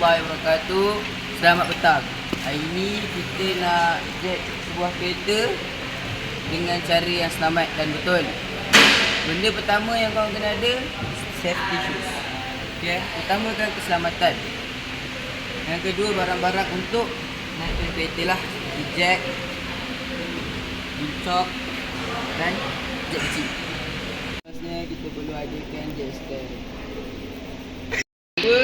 warahmatullahi wabarakatuh. Selamat petang. Hari ini kita nak jet sebuah kereta dengan cara yang selamat dan betul. Benda pertama yang korang kena ada, safety shoes. Okay? Utamakan keselamatan. Yang kedua, barang-barang untuk naikkan kereta lah. Jack, bincok dan jet kecil. Seterusnya kita perlu adakan jet stand. Kedua,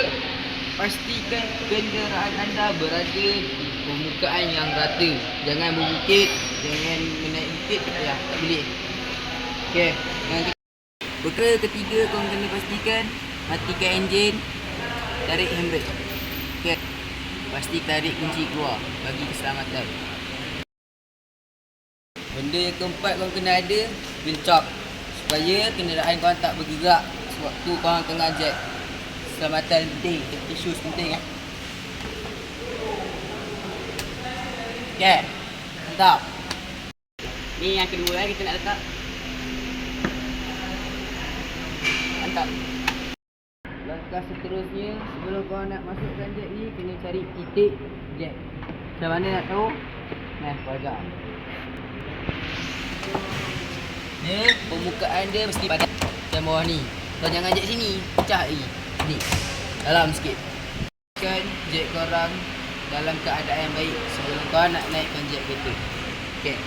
pastikan kenderaan anda berada di permukaan yang rata. Jangan berbukit, jangan menaik bukit, ya, tak boleh. Okey. Perkara ketiga, korang kena pastikan matikan enjin, tarik handbrake. Okey. Pasti tarik kunci keluar bagi keselamatan. Benda yang keempat korang kena ada wheel chock, supaya kenderaan korang tak bergerak sewaktu korang tengah jet. Keselamatan penting, safety shoes penting . Okay, mantap. Ni yang kedua kita nak letak. Mantap. Langkah seterusnya, sebelum korang nak masukkan jet ni, kena cari titik jet. Macam mana nak tahu? Nah, pajak. Ni, permukaan dia mesti padat macam bawah ni. Kau jangan jet sini, pecah lagi. Ni, dalam sikit. Kan jet korang dalam keadaan baik sebelum korang nak naikkan jet kereta. Okay.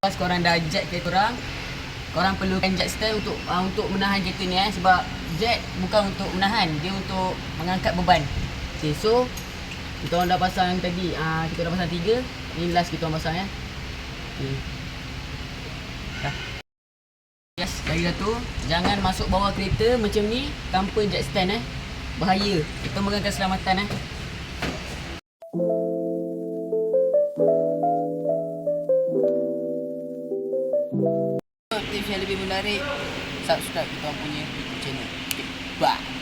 Lepas korang dah jet kereta korang perlukan jet stand untuk menahan kereta ni sebab jet bukan untuk menahan, dia untuk mengangkat beban. Okay, so kita orang dah pasang tadi, kita dah pasang 3. Ni last kita orang pasang Okay. Dah. Yes, dari dah tu jangan masuk bawah kereta macam ni tanpa jet stand bahaya. Kita mengganggu keselamatan Tips yang lebih menarik, subscribe kita punya YouTube channel. Okay, bye.